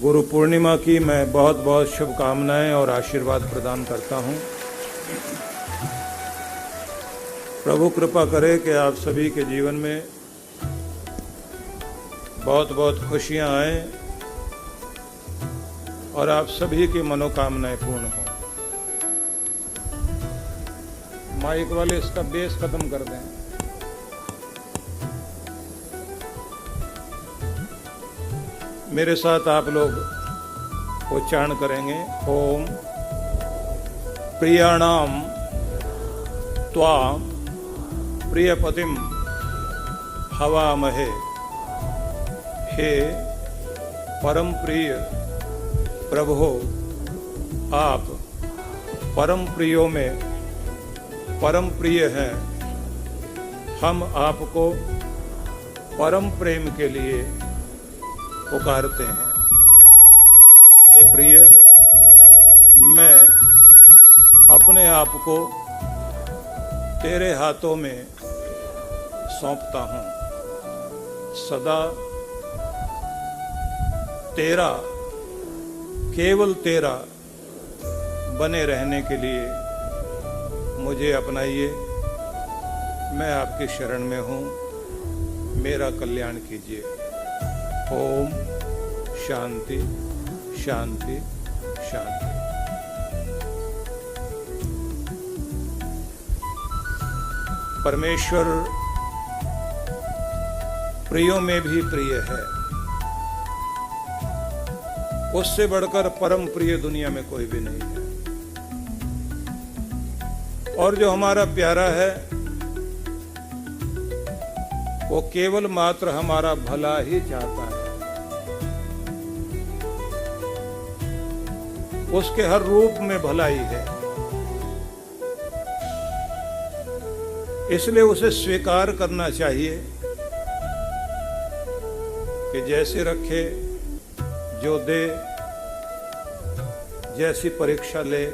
गुरु पूर्णिमा की मैं बहुत बहुत शुभकामनाएं और आशीर्वाद प्रदान करता हूं। प्रभु कृपा करे कि आप सभी के जीवन में बहुत बहुत खुशियां आएं और आप सभी की मनोकामनाएं पूर्ण हों। माइक वाले इसका बेस खत्म कर दें। मेरे साथ आप लोग उच्चारण करेंगे। ओम प्रियाणाम त्वाम प्रियपतिम हवामहे। हे परम प्रिय प्रभो, आप परम प्रियों में परम प्रिय हैं। हम आपको परम प्रेम के लिए पुकारते हैं। हे प्रिय, मैं अपने आप को तेरे हाथों में सौंपता हूँ। सदा तेरा, केवल तेरा बने रहने के लिए मुझे अपनाइए। मैं आपकी शरण में हूँ, मेरा कल्याण कीजिए। ओम शांति शांति शांति। परमेश्वर प्रियों में भी प्रिय है। उससे बढ़कर परम प्रिय दुनिया में कोई भी नहीं है। और जो हमारा प्यारा है वो केवल मात्र हमारा भला ही चाहता है। उसके हर रूप में भलाई है, इसलिए उसे स्वीकार करना चाहिए कि जैसे रखे, जो दे, जैसी परीक्षा ले,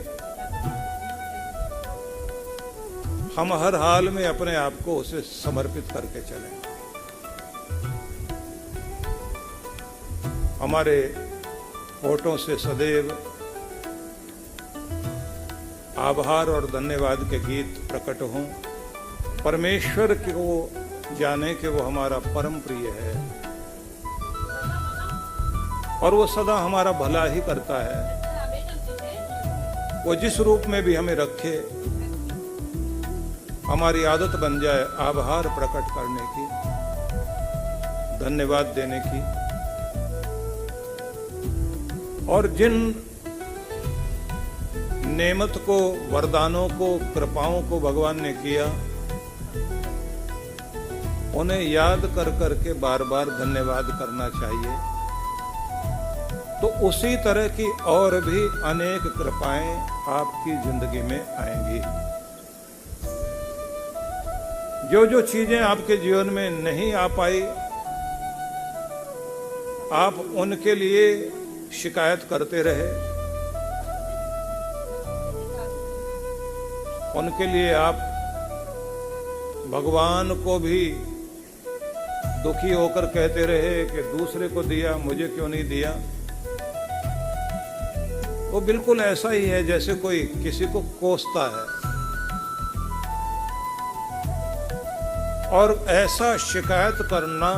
हम हर हाल में अपने आप को उसे समर्पित करके चलें। हमारे होठों से सदैव आभार और धन्यवाद के गीत प्रकट हों। परमेश्वर को जाने कि वो हमारा परम प्रिय है और वो सदा हमारा भला ही करता है। वो जिस रूप में भी हमें रखे, हमारी आदत बन जाए आभार प्रकट करने की, धन्यवाद देने की। और जिन नेमत को, वरदानों को, कृपाओं को भगवान ने किया, उन्हें याद कर करके बार बार धन्यवाद करना चाहिए। तो उसी तरह की और भी अनेक कृपाएं आपकी जिंदगी में आएंगी। जो जो चीजें आपके जीवन में नहीं आ पाई, आप उनके लिए शिकायत करते रहे, उनके लिए आप भगवान को भी दुखी होकर कहते रहे कि दूसरे को दिया, मुझे क्यों नहीं दिया। वो बिल्कुल ऐसा ही है जैसे कोई किसी को कोसता है। और ऐसा शिकायत करना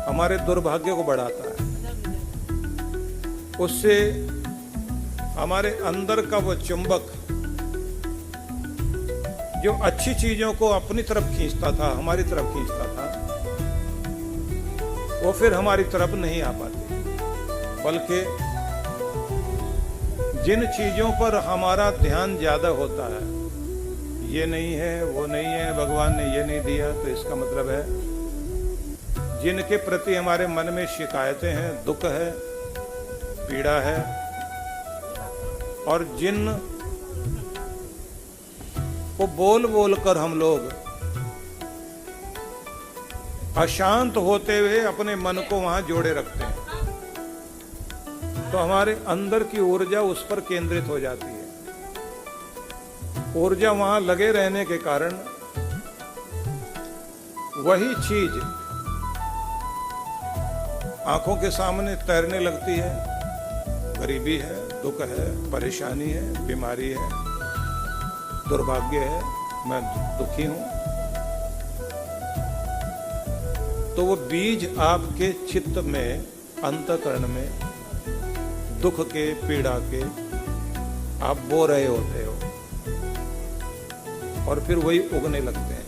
हमारे दुर्भाग्य को बढ़ाता है। उससे हमारे अंदर का वो चुंबक जो अच्छी चीजों को अपनी तरफ खींचता था, हमारी तरफ खींचता था, वो फिर हमारी तरफ नहीं आ पाती। बल्कि जिन चीजों पर हमारा ध्यान ज्यादा होता है, ये नहीं है, वो नहीं है, भगवान ने ये नहीं दिया, तो इसका मतलब है जिनके प्रति हमारे मन में शिकायतें हैं, दुख है, पीड़ा है, और जिन को बोल बोल कर हम लोग अशांत होते हुए अपने मन को वहां जोड़े रखते हैं, तो हमारे अंदर की ऊर्जा उस पर केंद्रित हो जाती है। ऊर्जा वहां लगे रहने के कारण वही चीज आंखों के सामने तैरने लगती है। गरीबी है, दुख है, परेशानी है, बीमारी है, दुर्भाग्य है, मैं दुखी हूं, तो वो बीज आपके चित्त में, अंतःकरण में दुख के, पीड़ा के आप बो रहे होते हो और फिर वही उगने लगते हैं।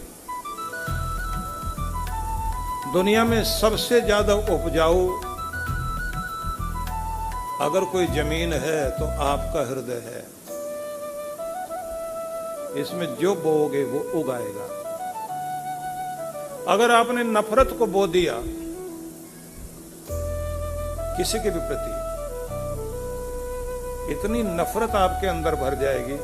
दुनिया में सबसे ज्यादा उपजाऊ अगर कोई जमीन है तो आपका हृदय है। इसमें जो बोओगे वो उगाएगा। अगर आपने नफरत को बो दिया किसी के भी प्रति, इतनी नफरत आपके अंदर भर जाएगी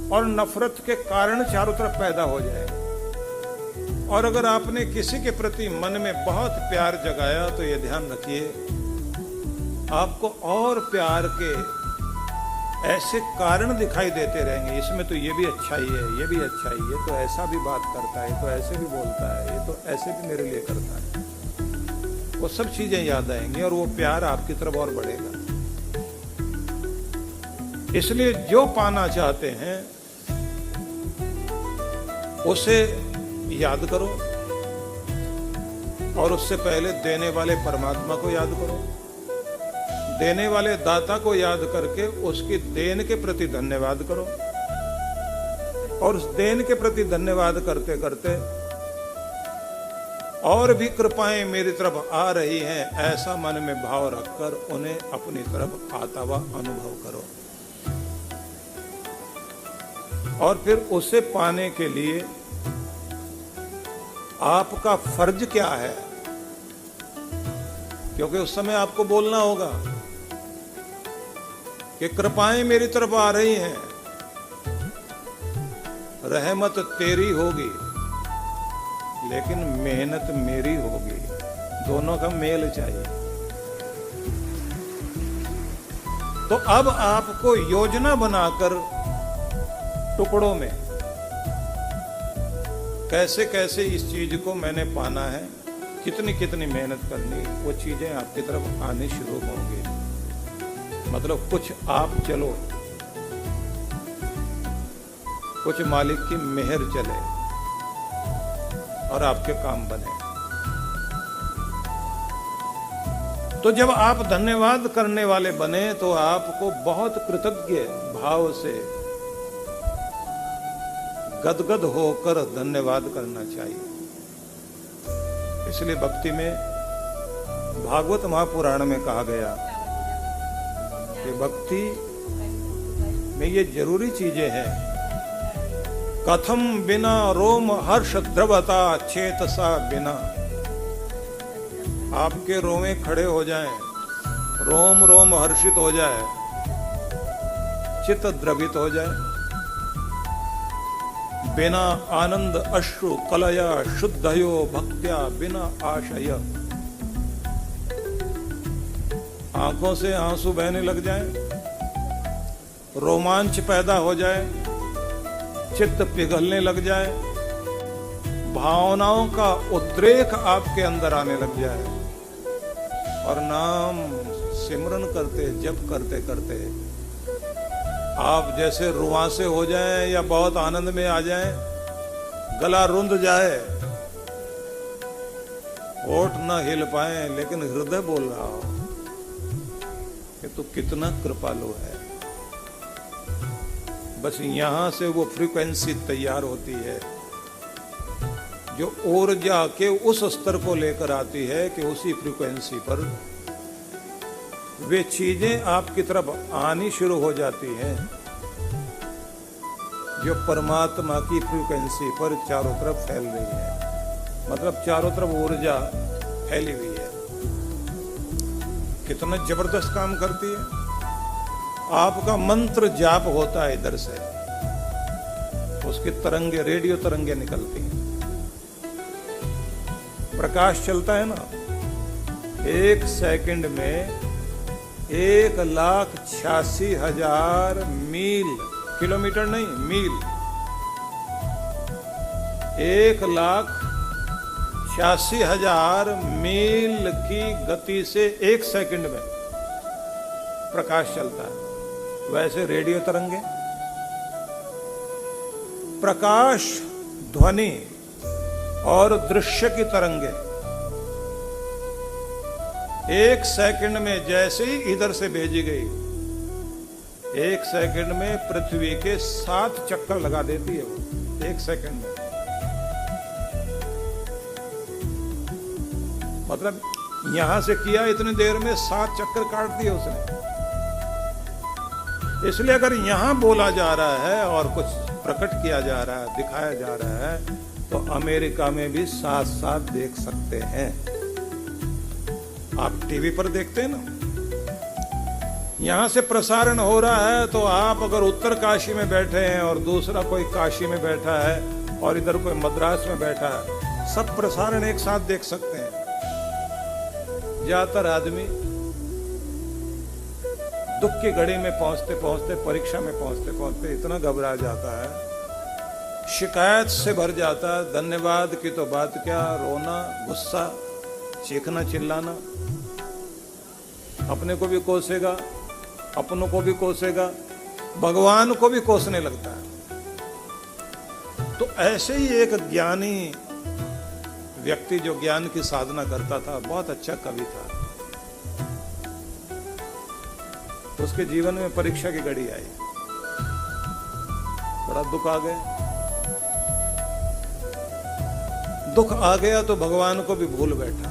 और नफरत के कारण चारों तरफ पैदा हो जाएगा। और अगर आपने किसी के प्रति मन में बहुत प्यार जगाया तो ये ध्यान रखिए, आपको और प्यार के ऐसे कारण दिखाई देते रहेंगे। इसमें तो ये भी अच्छाई है, ये भी अच्छाई है, तो ऐसा भी बात करता है, तो ऐसे भी बोलता है, ये तो ऐसे भी मेरे लिए करता है। वो सब चीजें याद आएंगी और वो प्यार आपकी तरफ और बढ़ेगा। इसलिए जो पाना चाहते हैं उसे याद करो और उससे पहले देने वाले परमात्मा को याद करो। देने वाले दाता को याद करके उसकी देन के प्रति धन्यवाद करो और उस देन के प्रति धन्यवाद करते करते और भी कृपाएं मेरी तरफ आ रही हैं, ऐसा मन में भाव रखकर उन्हें अपनी तरफ आता हुआ अनुभव करो। और फिर उसे पाने के लिए आपका फर्ज क्या है, क्योंकि उस समय आपको बोलना होगा कि कृपाएं मेरी तरफ आ रही हैं, रहमत तेरी होगी लेकिन मेहनत मेरी होगी। दोनों का मेल चाहिए। तो अब आपको योजना बनाकर टुकड़ों में कैसे कैसे इस चीज को मैंने पाना है, कितनी कितनी मेहनत करनी, वो चीजें आपकी तरफ आनी शुरू होंगी। मतलब कुछ आप चलो, कुछ मालिक की मेहर चले और आपके काम बने। तो जब आप धन्यवाद करने वाले बने तो आपको बहुत कृतज्ञ भाव से गदगद होकर धन्यवाद करना चाहिए। इसलिए भक्ति में भागवत महापुराण में कहा गया कि भक्ति में ये जरूरी चीजें हैं। कथम बिना रोम हर्ष द्रवता चेतसा बिना। आपके रोमे खड़े हो जाएं, रोम रोम हर्षित हो जाए, चित्त द्रवित हो जाए, बिना आनंद अश्रु कलया शुद्धयो भक्त्या बिना आशय। आंखों से आंसू बहने लग जाए, रोमांच पैदा हो जाए, चित्त पिघलने लग जाए, भावनाओं का उद्रेक आपके अंदर आने लग जाए और नाम सिमरन करते, जप करते करते आप जैसे रुआंसे हो जाएं या बहुत आनंद में आ जाएं, गला रुंध जाए, होठ न हिल पाए, लेकिन हृदय बोल रहा हो कि तू कितना कृपालु है। बस यहां से वो फ्रीक्वेंसी तैयार होती है जो ऊर्जा के उस स्तर को लेकर आती है कि उसी फ्रीक्वेंसी पर वे चीजें आपकी तरफ आनी शुरू हो जाती हैं जो परमात्मा की फ्रीक्वेंसी पर चारों तरफ फैल रही है। मतलब चारों तरफ ऊर्जा फैली हुई है। कितना जबरदस्त काम करती है। आपका मंत्र जाप होता है, इधर से उसकी तरंगे, रेडियो तरंगे निकलती हैं, प्रकाश चलता है ना, 1 सेकंड में 1,86,000 मील, किलोमीटर नहीं मील, 86,000 मील की गति से 1 सेकंड में प्रकाश चलता है। वैसे रेडियो तरंगे, प्रकाश, ध्वनि और दृश्य की तरंगे 1 सेकंड में जैसे ही इधर से भेजी गई, 1 सेकंड में पृथ्वी के 7 चक्कर लगा देती है वो 1 सेकंड में। मतलब यहां से किया इतनी देर में 7 चक्कर काट दिए उसने। इसलिए अगर यहां बोला जा रहा है और कुछ प्रकट किया जा रहा है, दिखाया जा रहा है, तो अमेरिका में भी साथ साथ देख सकते हैं। आप टीवी पर देखते हैं ना, यहां से प्रसारण हो रहा है, तो आप अगर उत्तर काशी में बैठे हैं और दूसरा कोई काशी में बैठा है और इधर कोई मद्रास में बैठा है, सब प्रसारण एक साथ देख सकते हैं। ज्यादातर आदमी दुख की घड़ी में पहुंचते पहुंचते, परीक्षा में पहुंचते पहुंचते इतना घबरा जाता है, शिकायत से भर जाता है। धन्यवाद की तो बात क्या, रोना, गुस्सा, चीखना, चिल्लाना, अपने को भी कोसेगा, अपनों को भी कोसेगा, भगवान को भी कोसने लगता है। तो ऐसे ही एक ज्ञानी व्यक्ति जो ज्ञान की साधना करता था, बहुत अच्छा कवि था, उसके जीवन में परीक्षा की घड़ी आई, बड़ा दुख आ गया। दुख आ गया तो भगवान को भी भूल बैठा।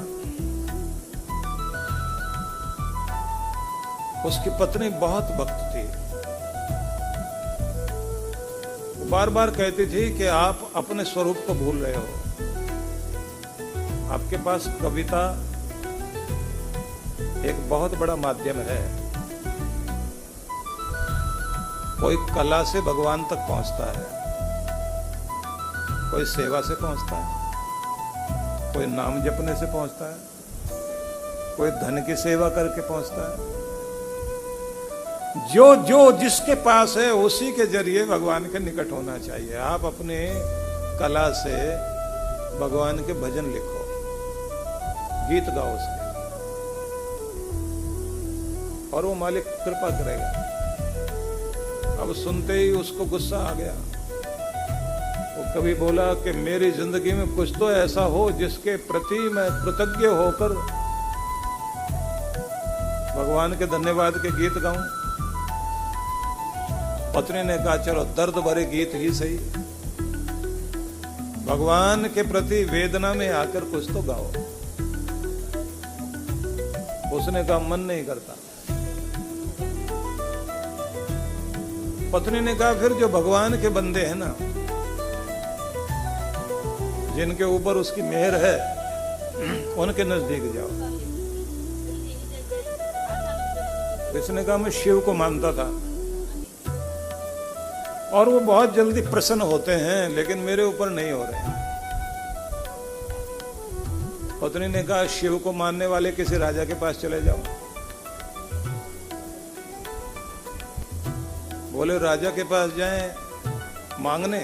उसकी पत्नी बहुत भक्त थी, वो बार बार कहती थी कि आप अपने स्वरूप को भूल रहे हो। आपके पास कविता एक बहुत बड़ा माध्यम है। कोई कला से भगवान तक पहुंचता है, कोई सेवा से पहुंचता है, कोई नाम जपने से पहुंचता है, कोई धन की सेवा करके पहुंचता है। जो जो जिसके पास है उसी के जरिए भगवान के निकट होना चाहिए। आप अपने कला से भगवान के भजन लिखो, गीत गाओ उसके, और वो मालिक कृपा करेगा। अब सुनते ही उसको गुस्सा आ गया। वो कभी बोला कि मेरी जिंदगी में कुछ तो ऐसा हो जिसके प्रति मैं कृतज्ञ होकर भगवान के धन्यवाद के गीत गाऊं। पत्नी ने कहा चलो दर्द भरे गीत ही सही, भगवान के प्रति वेदना में आकर कुछ तो गाओ। उसने कहा मन नहीं करता। पत्नी ने कहा फिर जो भगवान के बंदे हैं ना, जिनके ऊपर उसकी मेहर है, उनके नजदीक जाओ। इसने कहा मैं शिव को मानता था और वो बहुत जल्दी प्रसन्न होते हैं, लेकिन मेरे ऊपर नहीं हो रहे हैं। पत्नी ने कहा शिव को मानने वाले किसी राजा के पास चले जाओ। बोले राजा के पास जाएं मांगने,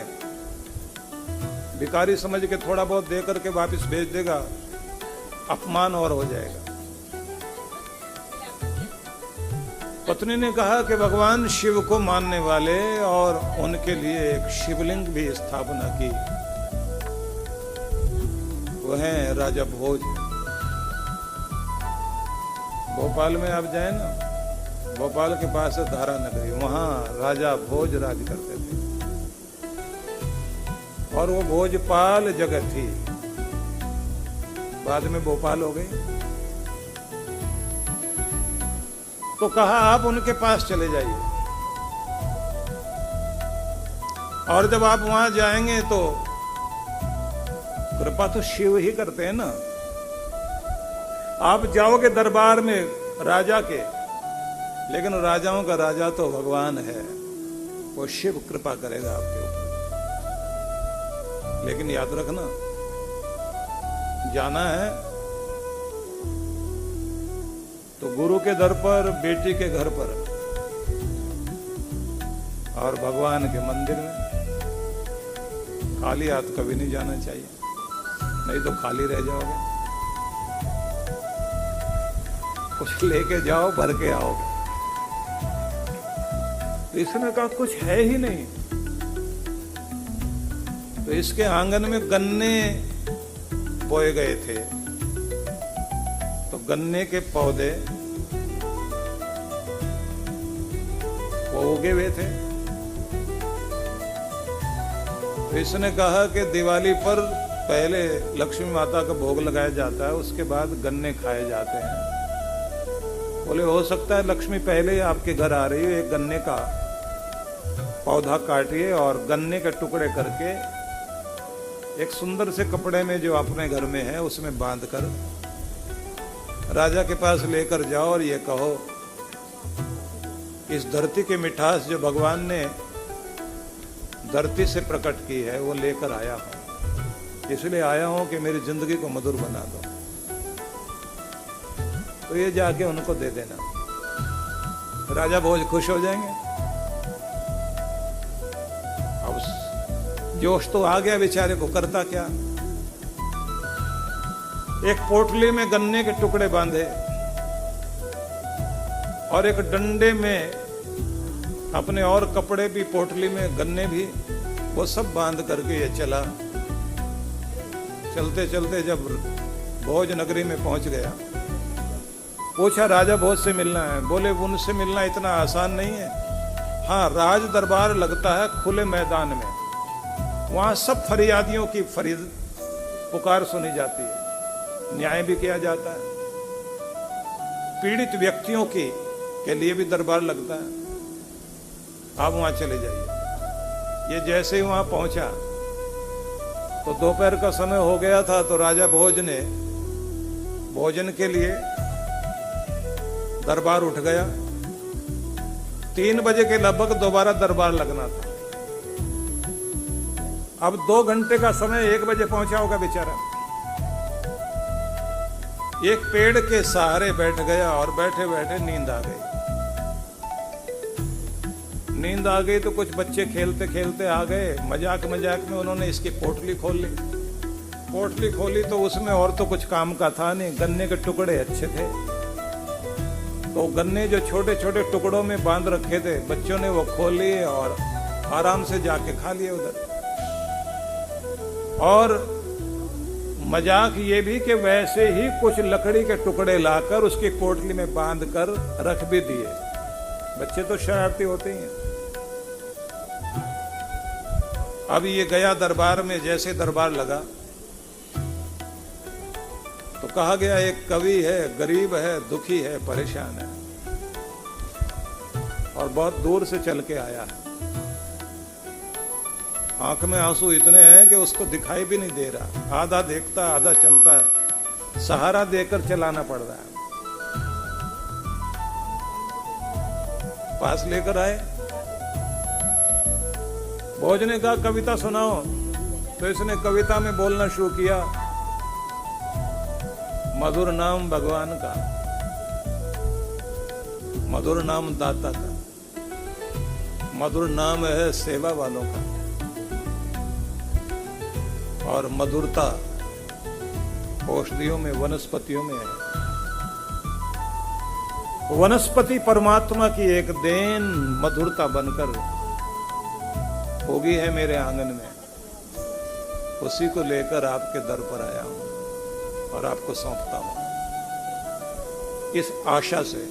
भिखारी समझ के थोड़ा बहुत दे करके वापस भेज देगा, अपमान और हो जाएगा। पत्नी ने कहा कि भगवान शिव को मानने वाले और उनके लिए एक शिवलिंग भी स्थापना की, वो है राजा भोज। भोपाल में आप जाए ना, भोपाल के पास है धारा नगरी, वहां राजा भोज राज करते थे और वो भोजपाल जगह थी, बाद में भोपाल हो गई। तो कहा आप उनके पास चले जाइए, और जब आप वहां जाएंगे तो कृपा तो शिव ही करते हैं ना। आप जाओगे दरबार में राजा के, लेकिन राजाओं का राजा तो भगवान है, वो शिव कृपा करेगा आपके ऊपर। लेकिन याद रखना, जाना है तो गुरु के दर पर, बेटी के घर पर और भगवान के मंदिर में। खाली हाथ कभी नहीं जाना चाहिए। नहीं तो खाली रह जाओगे। कुछ लेके जाओ, भर के आओगे। तो इसने कहा कुछ है ही नहीं। तो इसके आंगन में गन्ने बोए गए थे, तो गन्ने के पौधे वो उगे हुए थे। तो इसने कहा कि दिवाली पर पहले लक्ष्मी माता का भोग लगाया जाता है, उसके बाद गन्ने खाए जाते हैं। बोले हो सकता है लक्ष्मी पहले ही आपके घर आ रही है, एक गन्ने का पौधा काटिए और गन्ने के टुकड़े करके एक सुंदर से कपड़े में जो अपने घर में है उसमें बांधकर राजा के पास लेकर जाओ और ये कहो इस धरती की मिठास जो भगवान ने धरती से प्रकट की है वो लेकर आया हूं, इसलिए आया हूं कि मेरी जिंदगी को मधुर बना दो। तो ये जाके उनको दे देना। राजा भोज खुश हो जाएंगे। अब जोश तो आ गया बेचारे को, करता क्या। एक पोटली में गन्ने के टुकड़े बांधे और एक डंडे में अपने और कपड़े भी, पोटली में गन्ने भी, वो सब बांध करके ये चला। चलते चलते जब भोज नगरी में पहुंच गया, पूछा राजा भोज से मिलना है। बोले उनसे मिलना इतना आसान नहीं है। हाँ, राज दरबार लगता है खुले मैदान में, वहां सब फरियादियों की फरीद पुकार सुनी जाती है, न्याय भी किया जाता है। पीड़ित व्यक्तियों के लिए भी दरबार लगता है। आप वहां चले जाइए। ये जैसे ही वहां पहुंचा तो दोपहर का समय हो गया था, तो राजा भोज ने भोजन के लिए दरबार उठ गया। 3 बजे के लगभग दोबारा दरबार लगना था। अब 2 घंटे का समय, 1 बजे पहुंचा होगा बेचारा। एक पेड़ के सहारे बैठ गया और बैठे बैठे नींद आ गई। नींद आ गई तो कुछ बच्चे खेलते खेलते आ गए। मजाक मजाक में उन्होंने इसकी पोटली खोल ली। पोटली खोली तो उसमें और तो कुछ काम का था नहीं, गन्ने के टुकड़े अच्छे थे। तो गन्ने जो छोटे छोटे टुकड़ों में बांध रखे थे, बच्चों ने वो खोल लिए और आराम से जाके खा लिए उधर। और मजाक ये भी कि वैसे ही कुछ लकड़ी के टुकड़े लाकर उसकी पोटली में बांध कर रख भी दिए। बच्चे तो शरारती होते ही हैं। अब ये गया दरबार में। जैसे दरबार लगा तो कहा गया एक कवि है, गरीब है, दुखी है, परेशान है और बहुत दूर से चल के आया है। आंख में आंसू इतने हैं कि उसको दिखाई भी नहीं दे रहा। आधा देखता आधा चलता है, सहारा देकर चलाना पड़ रहा है। पास लेकर आए। भोज ने कहा कविता सुनाओ। तो इसने कविता में बोलना शुरू किया, मधुर नाम भगवान का, मधुर नाम दाता का, मधुर नाम है सेवा वालों का, और मधुरता औषधियों में, वनस्पतियों में है। वनस्पति परमात्मा की एक देन मधुरता बनकर होगी है मेरे आंगन में। उसी को लेकर आपके दर पर आया हूं और आपको सौंपता हूं, इस आशा से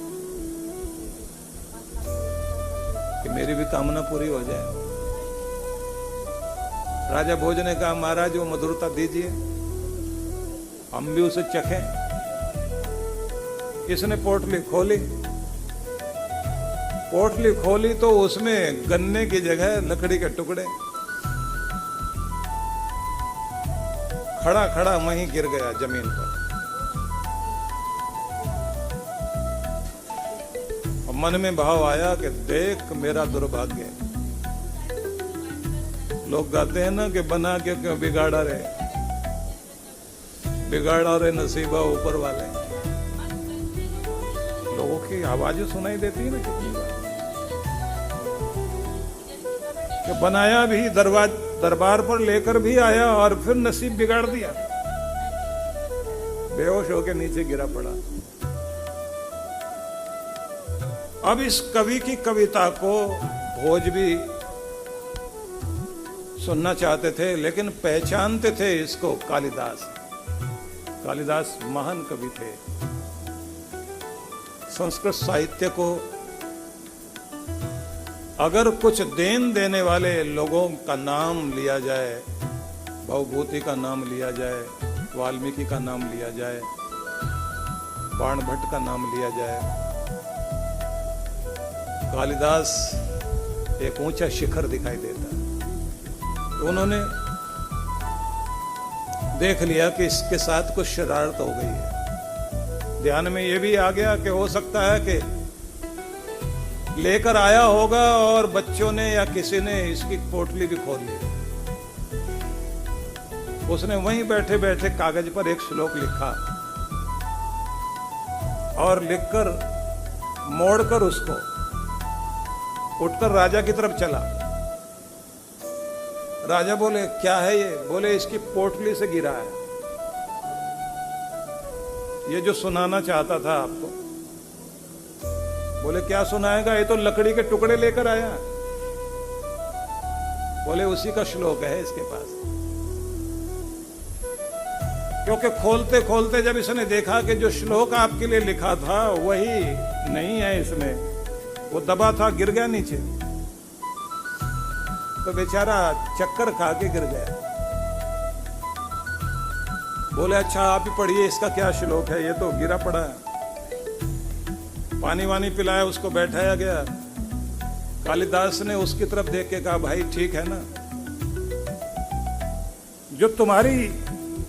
कि मेरी भी कामना पूरी हो जाए। राजा भोज ने कहा महाराज वो मधुरता दीजिए, हम भी उसे चखें। इसने पोटली खोली। पोटली खोली तो उसमें गन्ने की जगह लकड़ी के टुकड़े। खड़ा खड़ा वहीं गिर गया जमीन पर। और मन में भाव आया कि देख मेरा दुर्भाग्य। लोग गाते हैं ना कि बना के क्यों बिगाड़ा रे, बिगाड़ा रे नसीबा ऊपर वाले। लोगों की आवाजें सुनाई देती है ना कितनी बार कि बनाया भी, दरबार पर लेकर भी आया और फिर नसीब बिगाड़ दिया। बेहोश होकर नीचे गिरा पड़ा। अब इस कवि की कविता को भोज भी सुनना चाहते थे, लेकिन पहचानते थे इसको कालिदास। कालिदास महान कवि थे। संस्कृत साहित्य को अगर कुछ देन देने वाले लोगों का नाम लिया जाए, भवभूति का नाम लिया जाए, वाल्मीकि का नाम लिया जाए, बाणभट्ट का नाम लिया जाए, कालिदास एक ऊंचा शिखर दिखाई देता है। तो उन्होंने देख लिया कि इसके साथ कुछ शरारत हो गई है। ध्यान में यह भी आ गया कि हो सकता है कि लेकर आया होगा और बच्चों ने या किसी ने इसकी पोटली भी खोल ली। उसने वहीं बैठे बैठे कागज पर एक श्लोक लिखा और लिखकर मोड़कर उसको उठकर राजा की तरफ चला। राजा बोले क्या है ये? बोले इसकी पोटली से गिरा है। ये जो सुनाना चाहता था आपको। बोले क्या सुनाएगा? ये तो लकड़ी के टुकड़े लेकर आया। बोले उसी का श्लोक है इसके पास। क्योंकि खोलते खोलते जब इसने देखा कि जो श्लोक आपके लिए लिखा था वही नहीं है इसमें, वो दबा था, गिर गया नीचे। तो बेचारा चक्कर खा के गिर गया। बोले अच्छा आप ही पढ़िए, इसका क्या श्लोक है? ये तो गिरा पड़ा है। पानी वानी पिलाया, उसको बैठाया गया। कालिदास ने उसकी तरफ देख के कहा भाई ठीक है ना, जो तुम्हारी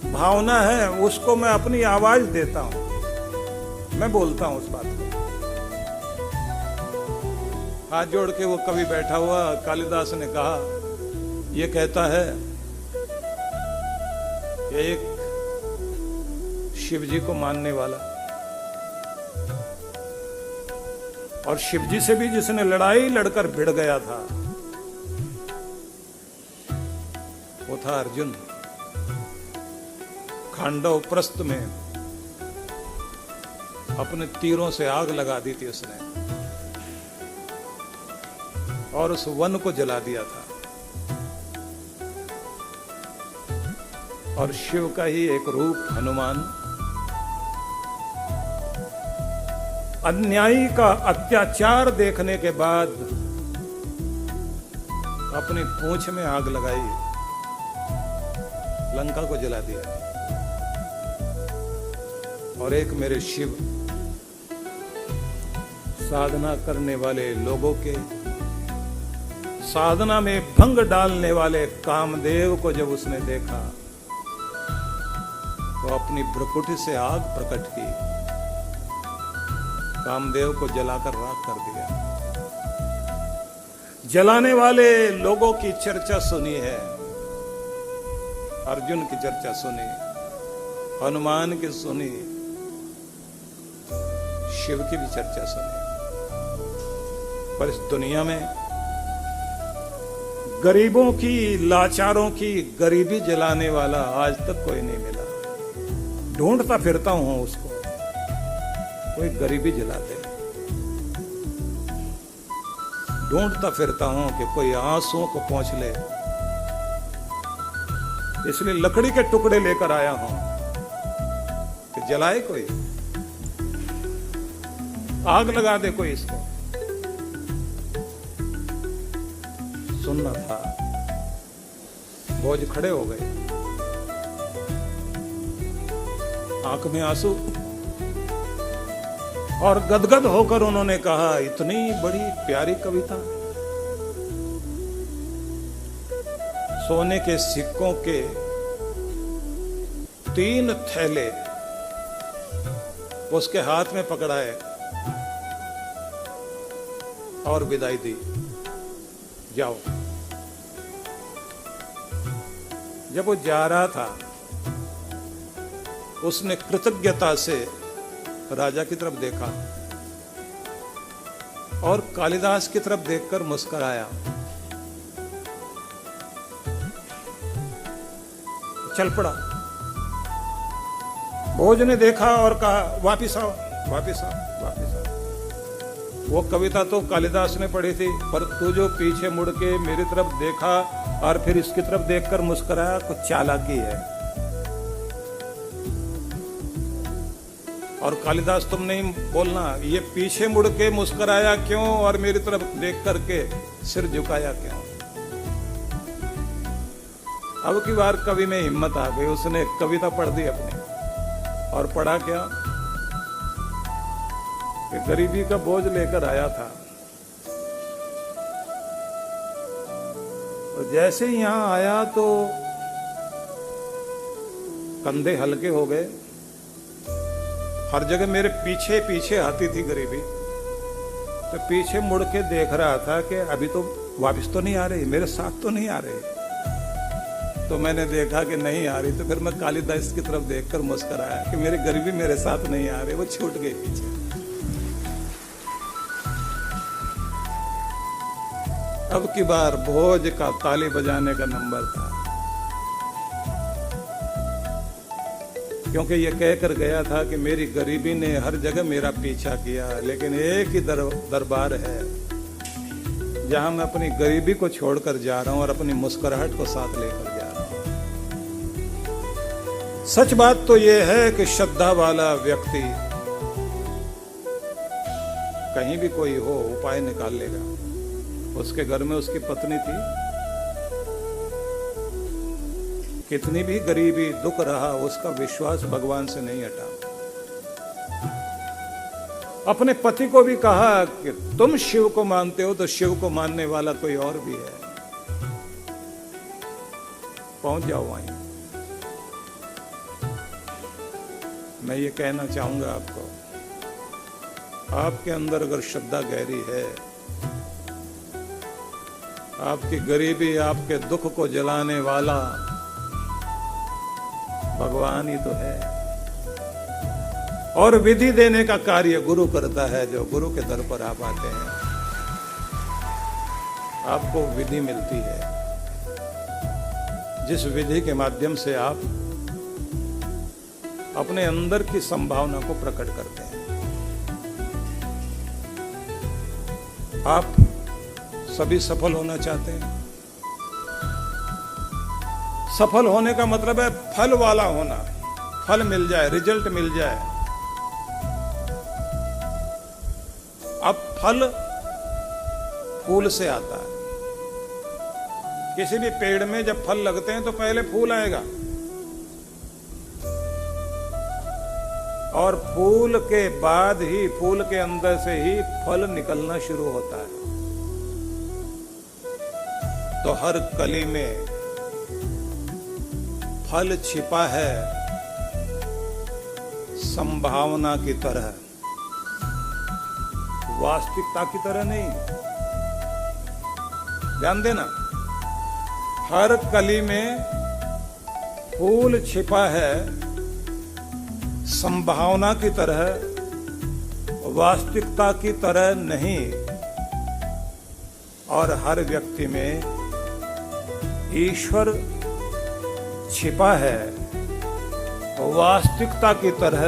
भावना है उसको मैं अपनी आवाज देता हूं, मैं बोलता हूं उस बात को। हाथ जोड़ के वो कवि बैठा हुआ। कालिदास ने कहा ये कहता है कि एक शिव जी को मानने वाला और शिव जी से भी जिसने लड़ाई लड़कर भिड़ गया था वो था अर्जुन। खांडव प्रस्थ में अपने तीरों से आग लगा दी थी उसने और उस वन को जला दिया था। और शिव का ही एक रूप हनुमान अन्यायी का अत्याचार देखने के बाद अपनी पूंछ में आग लगाई, लंका को जला दिया। और एक मेरे शिव साधना करने वाले लोगों के साधना में भंग डालने वाले कामदेव को जब उसने देखा तो अपनी भ्रुकुटी से आग प्रकट की, कामदेव को जलाकर राख कर दिया। जलाने वाले लोगों की चर्चा सुनी है, अर्जुन की चर्चा सुनी, हनुमान की सुनी, शिव की भी चर्चा सुनी। पर इस दुनिया में गरीबों की, लाचारों की गरीबी जलाने वाला आज तक कोई नहीं मिला। ढूंढता फिरता हूं उसको, कोई गरीबी जला दे। ढूंढता फिरता हूं कि कोई आंसुओं को पहुंच ले, इसलिए लकड़ी के टुकड़े लेकर आया हूं कि जलाए कोई, आग लगा दे कोई इसको। सुनना था। भोज खड़े हो गए, आंख में आंसू, और गदगद होकर उन्होंने कहा इतनी बड़ी प्यारी कविता, सोने के सिक्कों के 3 थैले उसके हाथ में पकड़ाए और विदाई दी, जाओ। जब वो जा रहा था उसने कृतज्ञता से राजा की तरफ देखा और कालिदास की तरफ देखकर मुस्कुराया। चल पड़ा। भोज ने देखा और कहा वापिस आओ, वापिस आओ, वापिस आओ। वो कविता तो कालिदास ने पढ़ी थी, पर तू जो पीछे मुड़ के मेरी तरफ देखा और फिर इसकी तरफ देखकर मुस्कुराया, कुछ चालाकी है। और कालिदास तुम नहीं बोलना, ये पीछे मुड़ के मुस्कुराया क्यों और मेरी तरफ देख करके सिर झुकाया क्यों। अब की बार कवि में हिम्मत आ गई, उसने कविता पढ़ दी अपनी, और पढ़ा क्या कि गरीबी का बोझ लेकर आया था, तो जैसे ही यहां आया तो कंधे हल्के हो गए। हर जगह मेरे पीछे पीछे आती थी गरीबी, तो पीछे मुड़ के देख रहा था कि अभी तो वापस तो नहीं आ रही, मेरे साथ तो नहीं आ रही। तो मैंने देखा कि नहीं आ रही, तो फिर मैं कालिदास की तरफ देखकर मुस्कुराया कि मेरी गरीबी मेरे साथ नहीं आ रही, वो छूट गई पीछे। अब की बार भोज का ताली बजाने का नंबर था, क्योंकि ये कहकर गया था कि मेरी गरीबी ने हर जगह मेरा पीछा किया, लेकिन एक ही दरबार है जहां मैं अपनी गरीबी को छोड़कर जा रहा हूं और अपनी मुस्कुराहट को साथ लेकर जा रहा हूं। सच बात तो यह है कि श्रद्धा वाला व्यक्ति कहीं भी कोई हो उपाय निकाल लेगा। उसके घर में उसकी पत्नी थी, कितनी भी गरीबी दुख रहा, उसका विश्वास भगवान से नहीं हटा। अपने पति को भी कहा कि तुम शिव को मानते हो तो शिव को मानने वाला कोई और भी है, पहुंच जाओ वहीं। मैं ये कहना चाहूंगा आपको, आपके अंदर अगर श्रद्धा गहरी है, आपकी गरीबी, आपके दुख को जलाने वाला भगवान ही तो है। और विधि देने का कार्य गुरु करता है। जो गुरु के दर पर आप आते हैं, आपको विधि मिलती है, जिस विधि के माध्यम से आप अपने अंदर की संभावना को प्रकट करते हैं। आप सभी सफल होना चाहते हैं। सफल होने का मतलब है फल वाला होना, फल मिल जाए, रिजल्ट मिल जाए। अब फल फूल से आता है। किसी भी पेड़ में जब फल लगते हैं तो पहले फूल आएगा, और फूल के बाद ही, फूल के अंदर से ही फल निकलना शुरू होता है। तो हर कली में फल छिपा है, संभावना की तरह, वास्तविकता की तरह नहीं। ध्यान देना, हर कली में फूल छिपा है, संभावना की तरह, वास्तविकता की तरह नहीं। और हर व्यक्ति में ईश्वर छिपा है, वास्तविकता की तरह,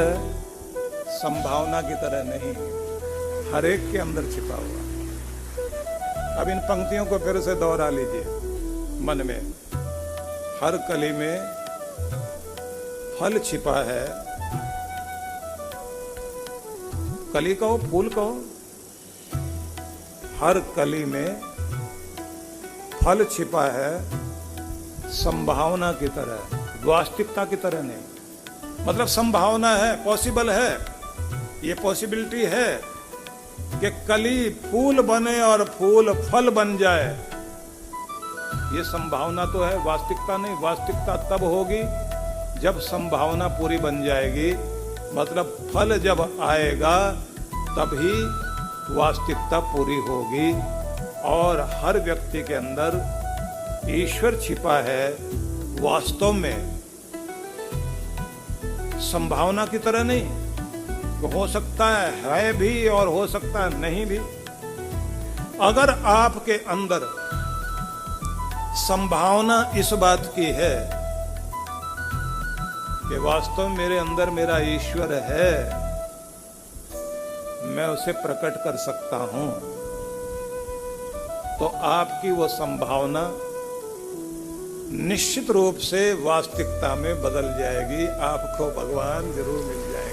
संभावना की तरह नहीं। हर एक के अंदर छिपा हुआ। अब इन पंक्तियों को फिर से दोहरा लीजिए मन में। हर कली में फल छिपा है, कली कहो, फूल कहो, हर कली में फल छिपा है, संभावना की तरह, वास्तविकता की तरह नहीं। मतलब संभावना है, पॉसिबल है, ये पॉसिबिलिटी है कि कली फूल बने और फूल फल बन जाए। ये संभावना तो है, वास्तविकता नहीं। वास्तविकता तब होगी जब संभावना पूरी बन जाएगी। मतलब फल जब आएगा तभी वास्तविकता पूरी होगी। और हर व्यक्ति के अंदर ईश्वर छिपा है, वास्तव में, संभावना की तरह नहीं। हो सकता है भी और हो सकता है नहीं भी। अगर आपके अंदर संभावना इस बात की है कि वास्तव में मेरे अंदर मेरा ईश्वर है, मैं उसे प्रकट कर सकता हूं, तो आपकी वो संभावना निश्चित रूप से वास्तविकता में बदल जाएगी। आपको भगवान जरूर मिल जाएंगे।